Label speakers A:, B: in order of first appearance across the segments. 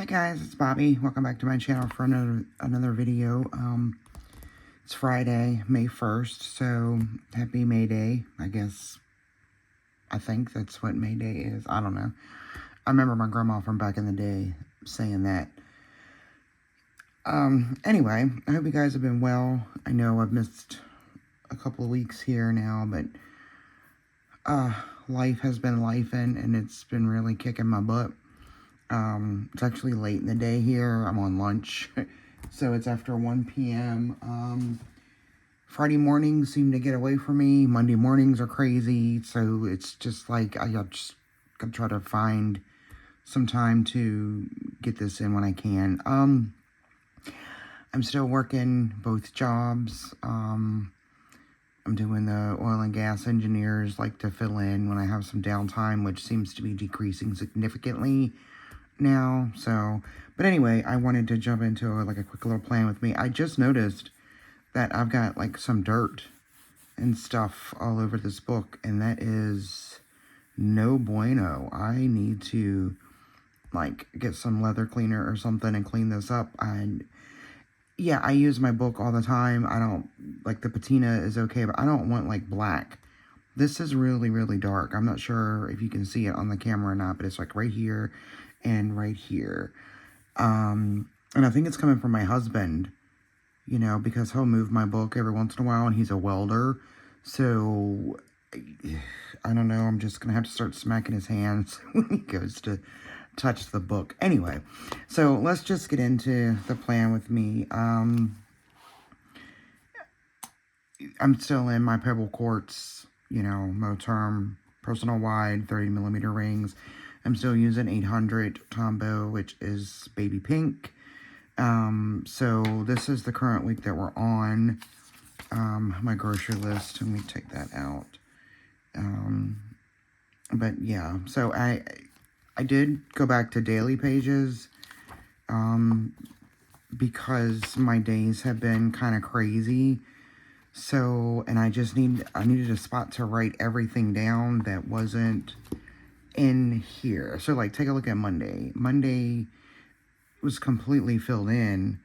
A: Hi guys, it's Bobby. Welcome back to my channel for another video. It's Friday, May 1st, so happy May Day. I think that's what May Day is. I don't know. I remember my grandma from back in the day saying that. Anyway, I hope you guys have been well. I know I've missed a couple of weeks here now, but life has been lifing and it's been really kicking my butt. It's actually late in the day here. I'm on lunch. So it's after 1 p.m. Friday mornings seem to get away from me. Monday mornings are crazy. So it's just like, I just gotta try to find some time to get this in when I can. I'm still working both jobs. I'm doing the oil and gas engineers, like to fill in when I have some downtime, which seems to be decreasing significantly now. But anyway, I wanted to jump into a quick little plan with me. I just noticed that I've got like some dirt and stuff all over this book, and that is no bueno. I need to like get some leather cleaner or something and clean this up. Yeah, I use my book all the time. I don't like the patina is okay, but I don't want like black. This is really, really dark. I'm not sure if you can see it on the camera or not, but it's like right here and right here. And I think it's coming from my husband, you know, because he'll move my book every once in a while and he's a welder. So, I don't know. I'm just going to have to start smacking his hands when he goes to touch the book. Anyway, so let's just get into the plan with me. I'm still in my Pebble Quartz, you know, Moterm personal wide 30mm rings. I'm still using 800 Tombow, which is baby pink. So this is the current week that we're on. My grocery list, let me take that out. But yeah, so I did go back to daily pages, because my days have been kind of crazy. So, and I needed a spot to write everything down that wasn't in here. So like take a look at Monday. Monday was completely filled in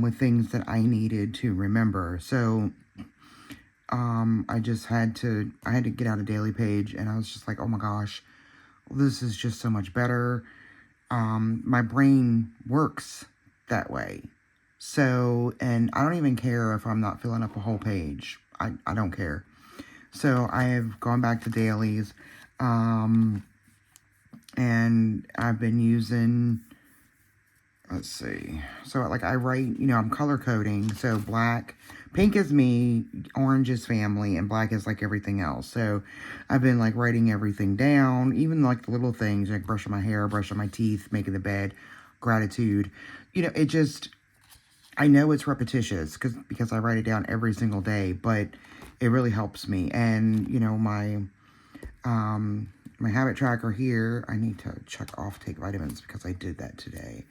A: with things that I needed to remember. So I had to get out a daily page, and I was just like, oh my gosh, this is just so much better. My brain works that way. So, and I don't even care if I'm not filling up a whole page. I don't care. So I have gone back to dailies. And I've been using, let's see, so like I write, you know, I'm color coding, so black, pink is me, orange is family, and black is like everything else. So I've been like writing everything down, even like the little things, like brushing my hair, brushing my teeth, making the bed, gratitude, you know, it just, I know it's repetitious because I write it down every single day, but it really helps me. And, you know, my habit tracker here, I need to check off take vitamins because I did that today.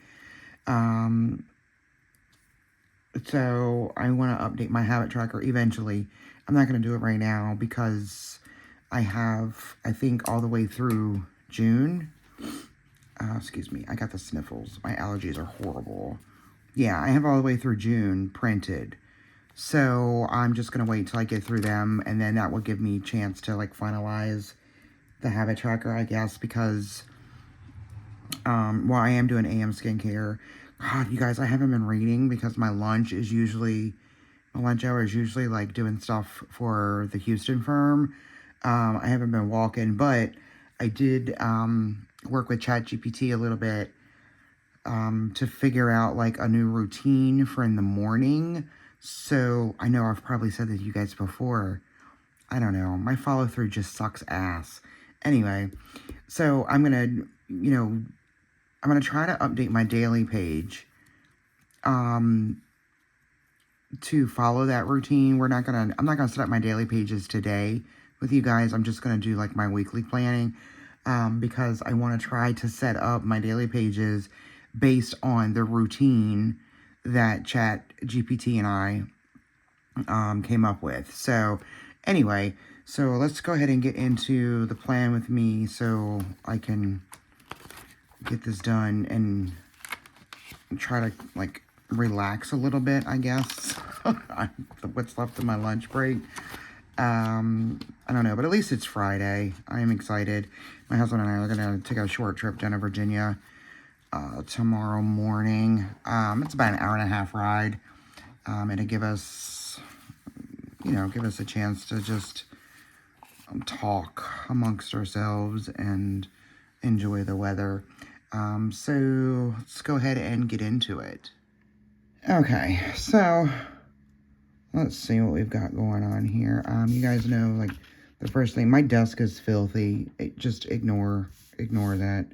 A: So I want to update my habit tracker eventually. I'm not going to do it right now because I have, I think, all the way through June. Excuse me, I got the sniffles. My allergies are horrible. Yeah, I have all the way through June printed. So I'm just going to wait till I get through them, and then that will give me a chance to like finalize the habit tracker, I guess, because well, I am doing AM skincare. God, you guys, I haven't been reading because my lunch hour is usually like doing stuff for the Houston firm. I haven't been walking, but I did work with ChatGPT a little bit to figure out like a new routine for in the morning. So I know I've probably said that to you guys before. I don't know. My follow through just sucks ass. Anyway, so I'm going to, you know, I'm going to try to update my daily page to follow that routine. I'm not going to set up my daily pages today with you guys. I'm just going to do like my weekly planning because I want to try to set up my daily pages based on the routine that ChatGPT and I came up with. So anyway, so let's go ahead and get into the plan with me so I can get this done and try to, like, relax a little bit, I guess. What's left of my lunch break. I don't know, but at least it's Friday. I am excited. My husband and I are going to take a short trip down to Virginia tomorrow morning. It's about an hour and a half ride. It'll give us, give us a chance to just talk amongst ourselves and enjoy the weather. So let's go ahead and get into it. Okay, so let's see what we've got going on here. You guys know, like, the first thing, my desk is filthy. Just ignore that,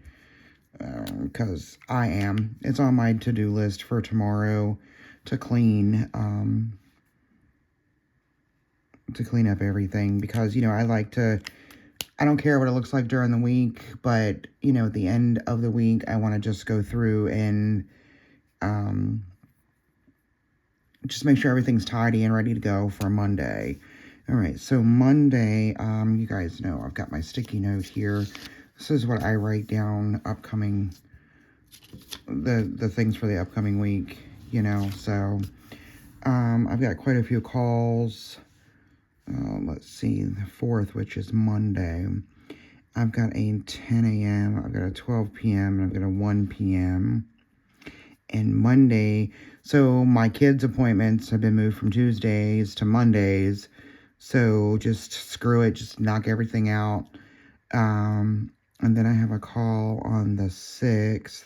A: because it's on my to-do list for tomorrow to clean up everything, because, I don't care what it looks like during the week, but, at the end of the week, I want to just go through and, just make sure everything's tidy and ready to go for Monday. All right, so Monday, you guys know I've got my sticky note here. This is what I write down the things for the upcoming week, so I've got quite a few calls. Let's see, the 4th, which is Monday. I've got a 10 a.m., I've got a 12 p.m., and I've got a 1 p.m. And Monday, so my kids' appointments have been moved from Tuesdays to Mondays. So just screw it, just knock everything out. And then I have a call on the 6th.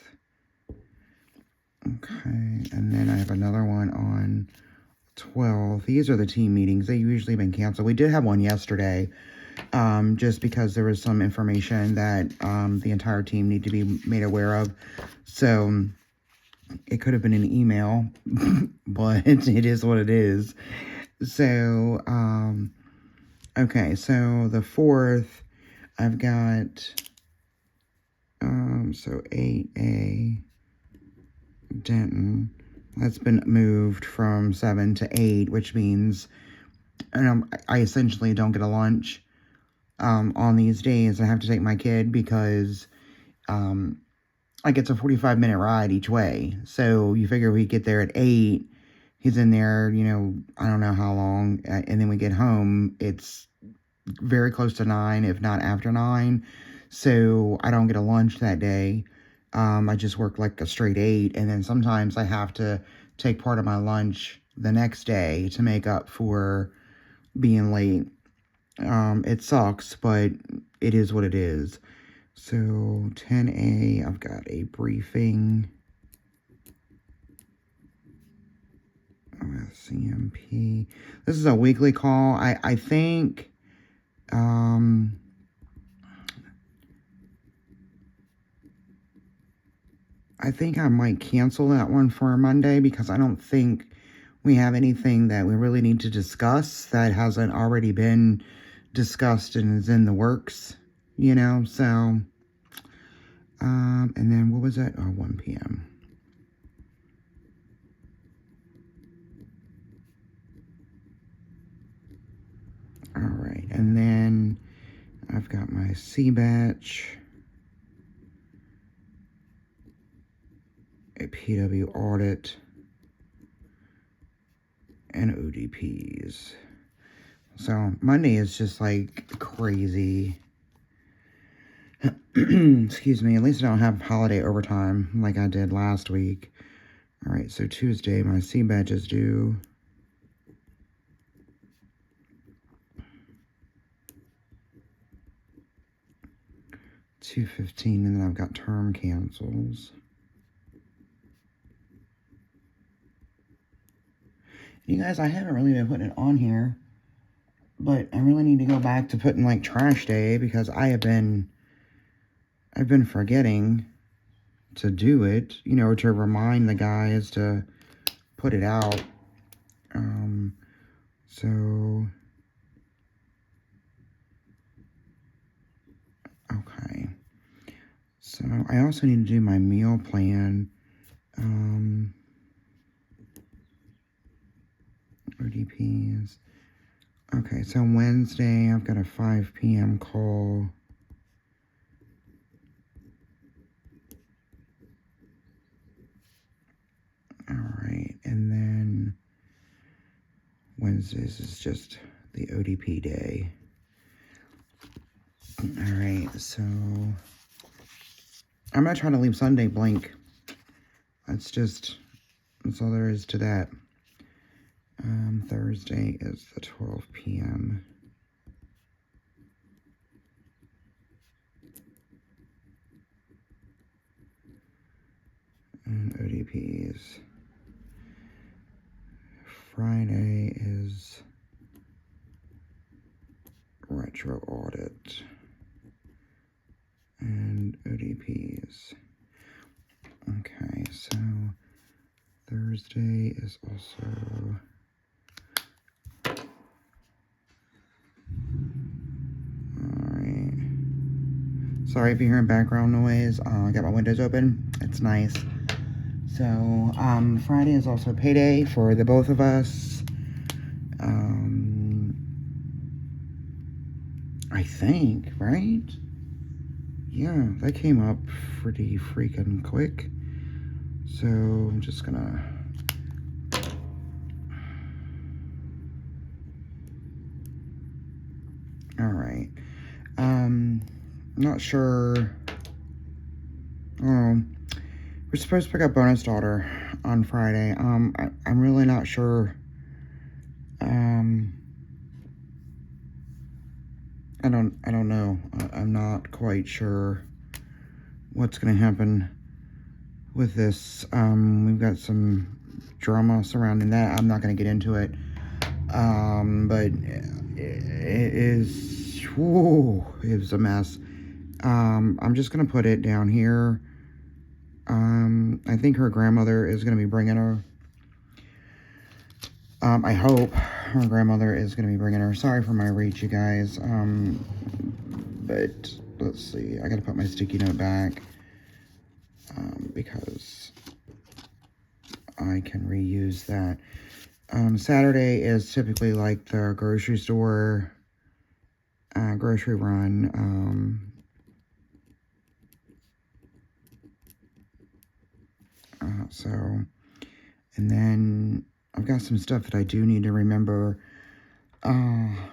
A: Okay, and then I have another one on 12th. These are the team meetings. They've usually been canceled. We did have one yesterday, just because there was some information that the entire team need to be made aware of. So it could have been an email, but it is what it is. So, okay, so the 4th, I've got, so 8A, Denton, that's been moved from 7 to 8, which means, I essentially don't get a lunch, on these days. I have to take my kid because, like, it's a 45-minute ride each way. So you figure we get there at 8, he's in there, I don't know how long, and then we get home, it's very close to 9, if not after 9. So I don't get a lunch that day. I just work like a straight 8, and then sometimes I have to take part of my lunch the next day to make up for being late. It sucks, but it is what it is. So 10A, I've got a briefing with CMP. This is a weekly call. I think, I think I might cancel that one for Monday, because I don't think we have anything that we really need to discuss that hasn't already been discussed and is in the works, so, and then what was that? Oh, 1 p.m. All right, and then I've got my C-batch, a PW audit, and ODPs. So Monday is just like crazy. Excuse me, at least I don't have holiday overtime like I did last week. All right, so Tuesday, my C-batch is due. $2.15, and then I've got term cancels. You guys, I haven't really been putting it on here, but I really need to go back to putting, like, trash day, because I've been forgetting to do it, to remind the guys to put it out. So, okay. So, I also need to do my meal plan. ODPs. Okay, so Wednesday, I've got a 5 p.m. call. This is just the ODP day. Alright, so I'm not trying to leave Sunday blank. That's all there is to that. Thursday is the 12 p.m. And ODPs. Friday is retro audit. And ODPs. Okay, so Thursday is also alright. Sorry if you're hearing background noise. I got my windows open. It's nice. So, Friday is also payday for the both of us. I think, right? Yeah, that came up pretty freaking quick. So, I'm just gonna... Alright. Not sure... Oh, we're supposed to pick up Bonus Daughter on Friday. I'm really not sure. I don't know. I'm not quite sure what's gonna happen with this. We've got some drama surrounding that. I'm not gonna get into it. But it is, whoa, it was a mess. I'm just gonna put it down here. I think her grandmother is gonna be bringing her. I hope her grandmother is going to be bringing her. Sorry for my reach, you guys. But let's see. I got to put my sticky note back because I can reuse that. Saturday is typically like the grocery store, grocery run. And then I've got some stuff that I do need to remember.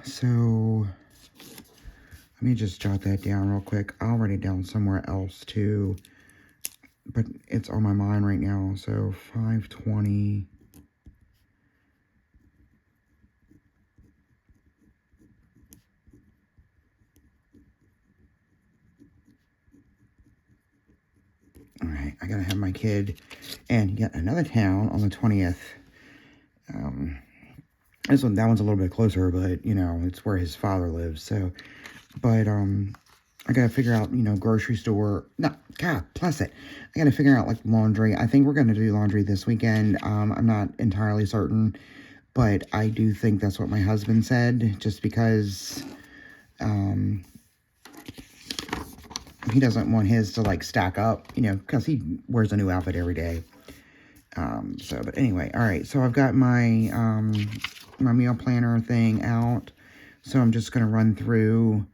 A: So let me just jot that down real quick. I'll write it down somewhere else too, but it's on my mind right now. So 5:20. All right, I gotta have my kid and yet another town on the 20th. That one's a little bit closer, but, you know, it's where his father lives, so, but, I gotta figure out, you know, grocery store, no, God, bless it, I gotta figure out, like, laundry. I think we're gonna do laundry this weekend. I'm not entirely certain, but I do think that's what my husband said, just because, he doesn't want his to, like, stack up, you know, because he wears a new outfit every day. But anyway, all right, so I've got my, my meal planner thing out, so I'm just going to run through,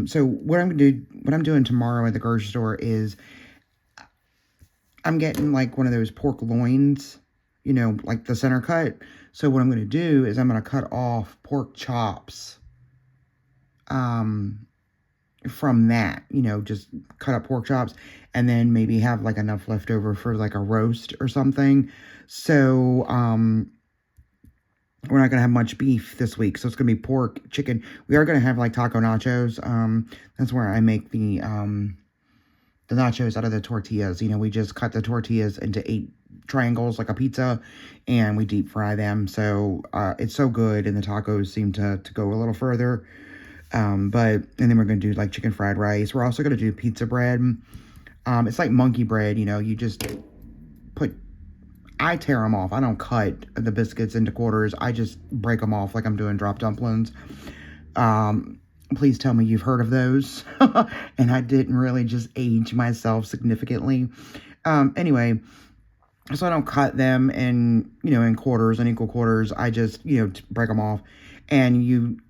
A: so what I'm doing tomorrow at the grocery store is, I'm getting, like, one of those pork loins, you know, like the center cut. So what I'm going to do is I'm going to cut off pork chops, from that, you know, just cut up pork chops and then maybe have like enough left over for like a roast or something. So, we're not going to have much beef this week. So it's going to be pork, chicken. We are going to have like taco nachos. That's where I make the nachos out of the tortillas. You know, we just cut the tortillas into 8 triangles like a pizza and we deep fry them. So, it's so good. And the tacos seem to go a little further. And then we're going to do like chicken fried rice. We're also going to do pizza bread. It's like monkey bread, you know, you just I tear them off. I don't cut the biscuits into quarters. I just break them off like I'm doing drop dumplings. Please tell me you've heard of those. And I didn't really just age myself significantly. Anyway, so I don't cut them in, you know, in quarters and equal quarters. I just, you know, break them off. And you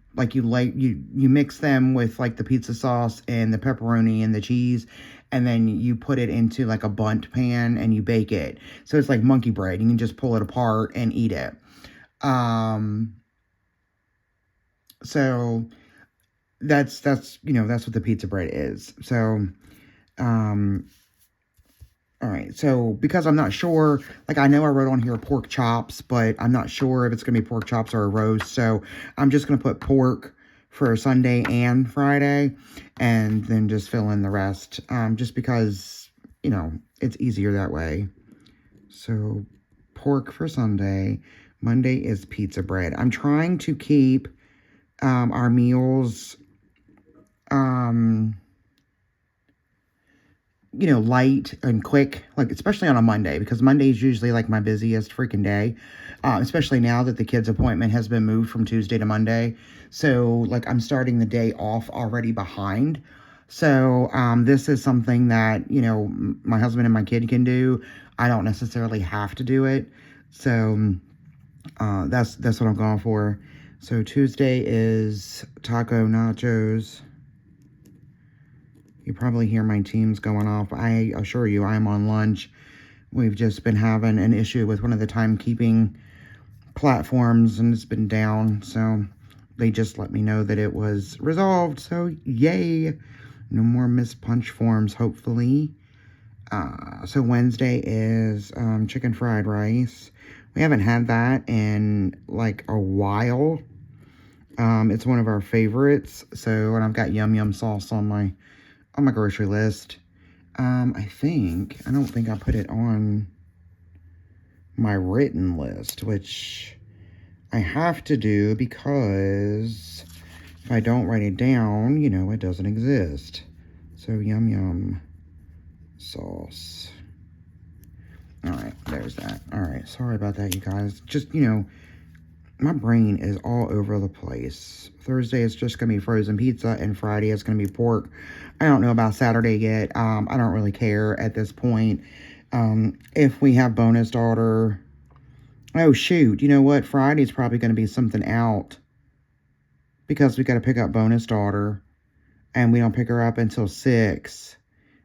A: mix them with like the pizza sauce and the pepperoni and the cheese, and then you put it into like a bundt pan and you bake it. So it's like monkey bread. You can just pull it apart and eat it. So that's you know, that's what the pizza bread is. So um all right, so because I'm not sure, like I know I wrote on here pork chops, but I'm not sure if it's gonna be pork chops or a roast. So I'm just gonna put pork for Sunday and Friday, and then just fill in the rest. Just because, you know, it's easier that way. So pork for Sunday. Monday is pizza bread. I'm trying to keep our meals um you know, light and quick, like especially on a Monday, because Monday is usually like my busiest freaking day, especially now that the kid's appointment has been moved from Tuesday to Monday. So like I'm starting the day off already behind. So this is something that, you know, my husband and my kid can do. I don't necessarily have to do it. So that's what I'm going for. So Tuesday is taco nachos. You probably hear my teams going off. I assure you, I'm on lunch. We've just been having an issue with one of the timekeeping platforms, and it's been down. So they just let me know that it was resolved. So yay. No more missed punch forms, hopefully. So Wednesday is chicken fried rice. We haven't had that in like a while. It's one of our favorites. So, and I've got yum yum sauce on my grocery list. I don't think I put it on my written list, which I have to do because if I don't write it down, you know, it doesn't exist. So, yum yum sauce. Alright, there's that. Alright, sorry about that, you guys. Just, you know, my brain is all over the place. Thursday is just going to be frozen pizza, and Friday is going to be pork. I don't know about Saturday yet. I don't really care at this point. If we have bonus daughter... Oh, shoot. You know what? Friday's probably going to be something out because we got to pick up bonus daughter, and we don't pick her up until 6.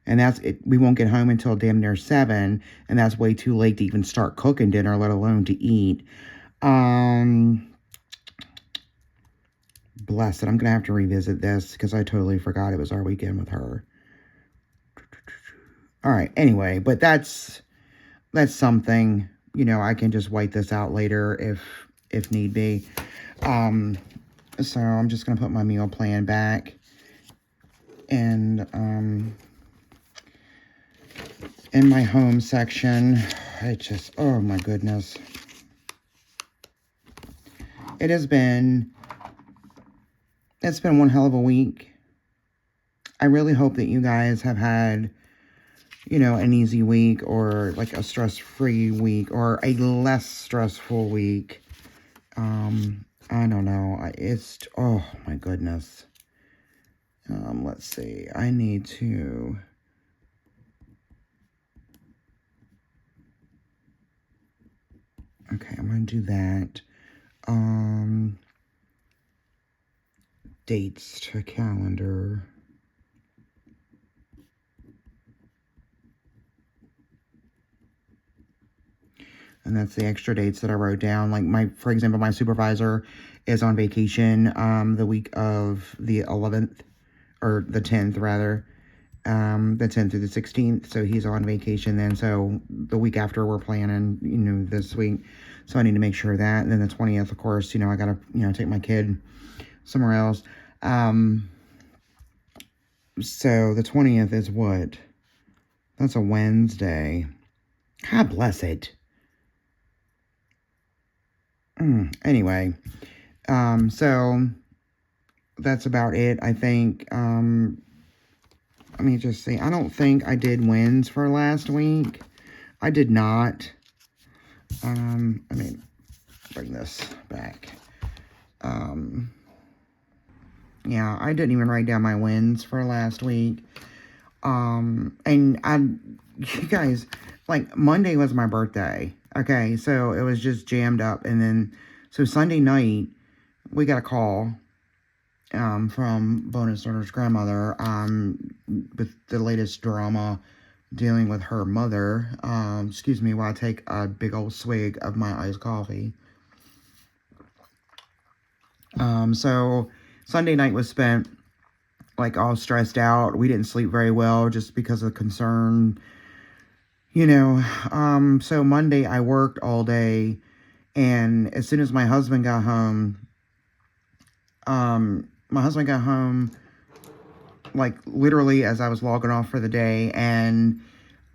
A: And that's it. We won't get home until damn near 7, and that's way too late to even start cooking dinner, let alone to eat. Bless it. I'm going to have to revisit this because I totally forgot it was our weekend with her. All right. Anyway, but that's something, you know, I can just white this out later if need be. So I'm just going to put my meal plan back, and in my home section, oh my goodness. It's been one hell of a week. I really hope that you guys have had, you know, an easy week, or like a stress-free week, or a less stressful week. I don't know. Oh my goodness. Let's see. I need to... Okay, I'm going to do that. Dates to calendar. And that's the extra dates that I wrote down. Like for example, my supervisor is on vacation the week of the 11th, or the 10th rather. The 10th through the 16th. So he's on vacation then. So the week after we're planning, you know, this week. So I need to make sure of that. And then the 20th, of course, you know, I got to, you know, take my kid somewhere else. So the 20th is what? That's a Wednesday. God bless it. Anyway, so that's about it. I think, let me just see. I don't think I did wins for last week. I did not. Let me bring this back. Yeah, I didn't even write down my wins for last week. And you guys, like, Monday was my birthday. Okay, so it was just jammed up. And then, so Sunday night, we got a call, from bonus owner's grandmother, with the latest drama dealing with her mother. Excuse me while I take a big old swig of my iced coffee. So Sunday night was spent like all stressed out. We didn't sleep very well just because of concern, you know. So Monday I worked all day, and as soon as my husband got home, like literally as I was logging off for the day, and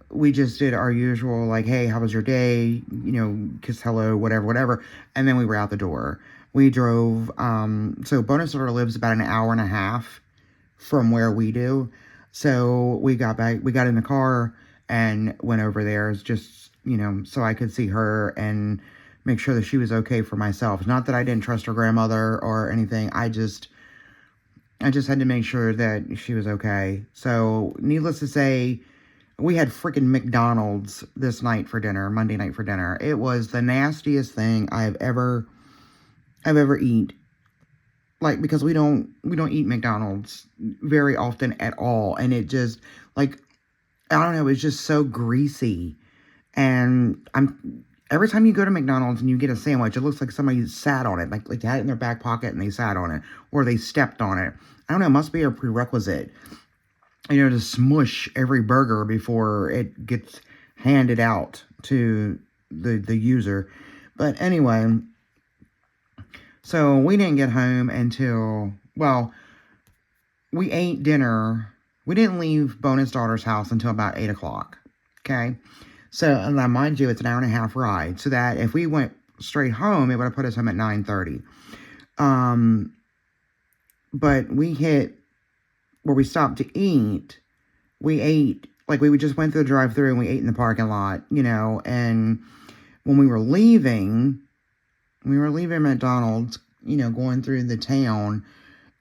A: we just did our usual, like, hey, how was your day? You know, kiss hello, whatever, whatever. And then we were out the door. We drove, so Bonus Daughter lives about an hour and a half from where we do. So we got in the car and went over there, just, so I could see her and make sure that she was okay for myself. Not that I didn't trust her grandmother or anything. I just had to make sure that she was okay. So needless to say, we had freaking McDonald's this night for dinner, Monday night for dinner. It was the nastiest thing I've ever eat. Like, because we don't eat McDonald's very often at all, and it just, like, I don't know, it's just so greasy. And every time you go to McDonald's and you get a sandwich, it looks like somebody sat on it, like they had it in their back pocket and they sat on it, or they stepped on it. I don't know, it must be a prerequisite, to smush every burger before it gets handed out to the user. But anyway, so we didn't get home until, well, we ate dinner. We didn't leave Bonus Daughter's house until about 8 o'clock. Okay. So, and now mind you, it's an hour and a half ride. So that if we went straight home, it would have put us home at 9:30. But we hit where we stopped to eat. We ate, like, we just went through the drive-thru and we ate in the parking lot, and when we were leaving McDonald's, going through the town,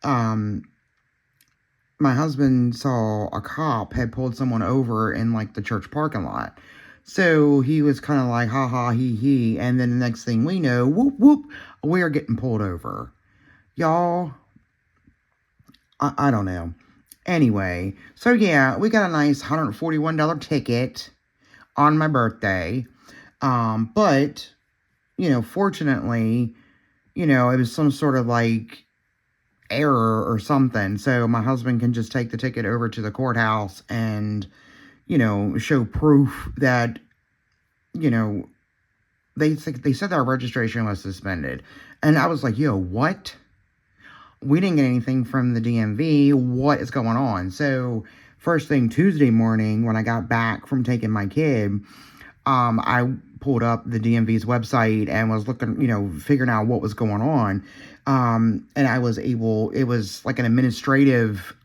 A: my husband saw a cop had pulled someone over in, like, the church parking lot. So he was kind of like, ha ha, he. And then the next thing we know, whoop, whoop, we are getting pulled over. Y'all, I don't know. Anyway, so yeah, we got a nice $141 ticket on my birthday. But, fortunately, it was some sort of, like, error or something. So my husband can just take the ticket over to the courthouse and, show proof that, they said our registration was suspended. And I was like, yo, what? We didn't get anything from the DMV. What is going on? So first thing Tuesday morning, when I got back from taking my kid, I pulled up the DMV's website and was looking, figuring out what was going on. And I was able, it was like an administrative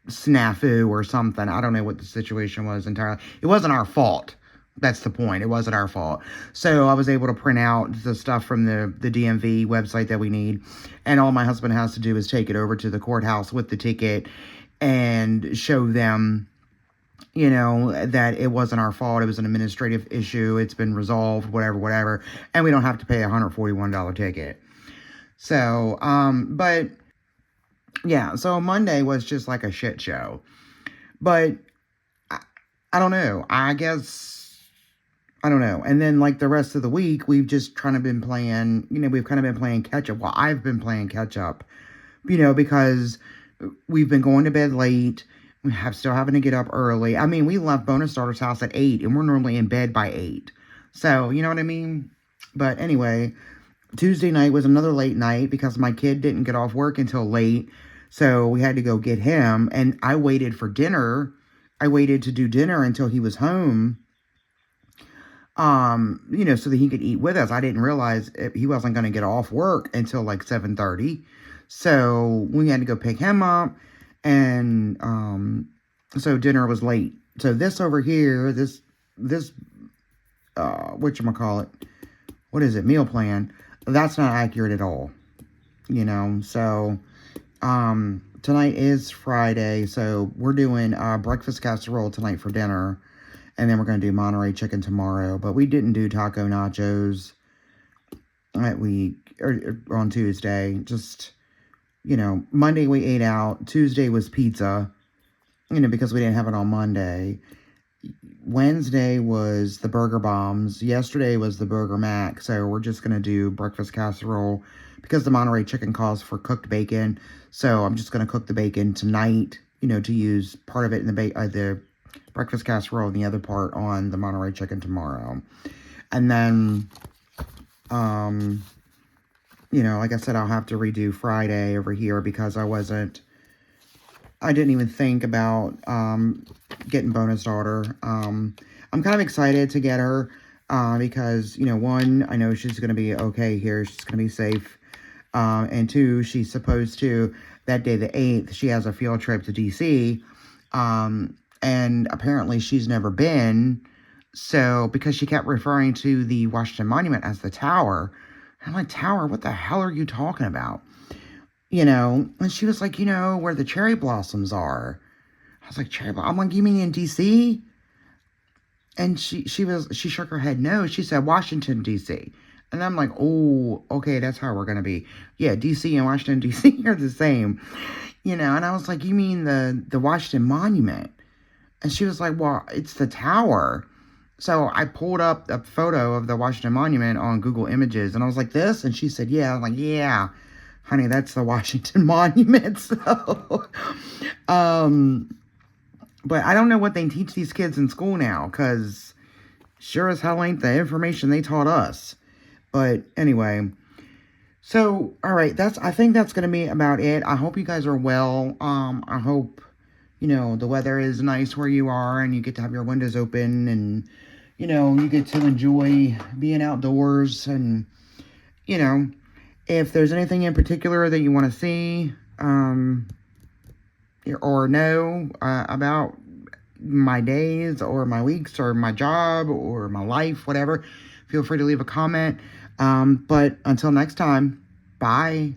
A: snafu or something. I don't know what the situation was entirely. It wasn't our fault. That's the point. It wasn't our fault. So I was able to print out the stuff from the DMV website that we need. And all my husband has to do is take it over to the courthouse with the ticket and show them, that it wasn't our fault. It was an administrative issue. It's been resolved, whatever. And we don't have to pay a $141 ticket. So, but yeah, so Monday was just like a shit show. But I don't know. I don't know. And then, like, the rest of the week, we've just kind of been playing, we've kind of been playing catch up. Well, I've been playing catch up, because we've been going to bed late. We still having to get up early. I mean, we left Bonus Daughter's house at 8, and we're normally in bed by 8. So, you know what I mean? But anyway, Tuesday night was another late night because my kid didn't get off work until late. So we had to go get him. And I waited for dinner. I waited to do dinner until he was home. So that he could eat with us. I didn't realize he wasn't going to get off work until like 7:30. So we had to go pick him up. And, so dinner was late. So this over here, this, whatchamacallit, what is it? Meal plan. That's not accurate at all. So, tonight is Friday. So we're doing, breakfast casserole tonight for dinner. And then we're going to do Monterey chicken tomorrow. But we didn't do taco nachos that week, or on Tuesday. Just, Monday we ate out. Tuesday was pizza, because we didn't have it on Monday. Wednesday was the burger bombs. Yesterday was the burger mac. So we're just going to do breakfast casserole because the Monterey chicken calls for cooked bacon. So I'm just going to cook the bacon tonight, to use part of it in the breakfast casserole and the other part on the Monterey chicken tomorrow. And then, like I said, I'll have to redo Friday over here because I didn't even think about getting bonus daughter. I'm kind of excited to get her because, one, I know she's going to be okay here. She's going to be safe. And two, she's supposed to, that day, the 8th, she has a field trip to D.C. And apparently she's never been. So, because she kept referring to the Washington Monument as the tower. I'm like, tower? What the hell are you talking about? And she was like, where the cherry blossoms are. I was like, cherry blossom? I'm like, you mean in D.C.? And she shook her head no. She said Washington, D.C. And I'm like, oh, okay, that's how we're going to be. Yeah, D.C. and Washington, D.C. are the same. And I was like, you mean the Washington Monument? And she was like, well, it's the tower. So I pulled up a photo of the Washington Monument on Google Images. And I was like, this? And she said, yeah. I'm like, yeah. Honey, that's the Washington Monument. So, but I don't know what they teach these kids in school now, because sure as hell ain't the information they taught us. But anyway, so, all right, I think that's going to be about it. I hope you guys are well. I hope, the weather is nice where you are and you get to have your windows open and, you get to enjoy being outdoors and, if there's anything in particular that you want to see or know about my days or my weeks or my job or my life, whatever, feel free to leave a comment. But until next time, bye.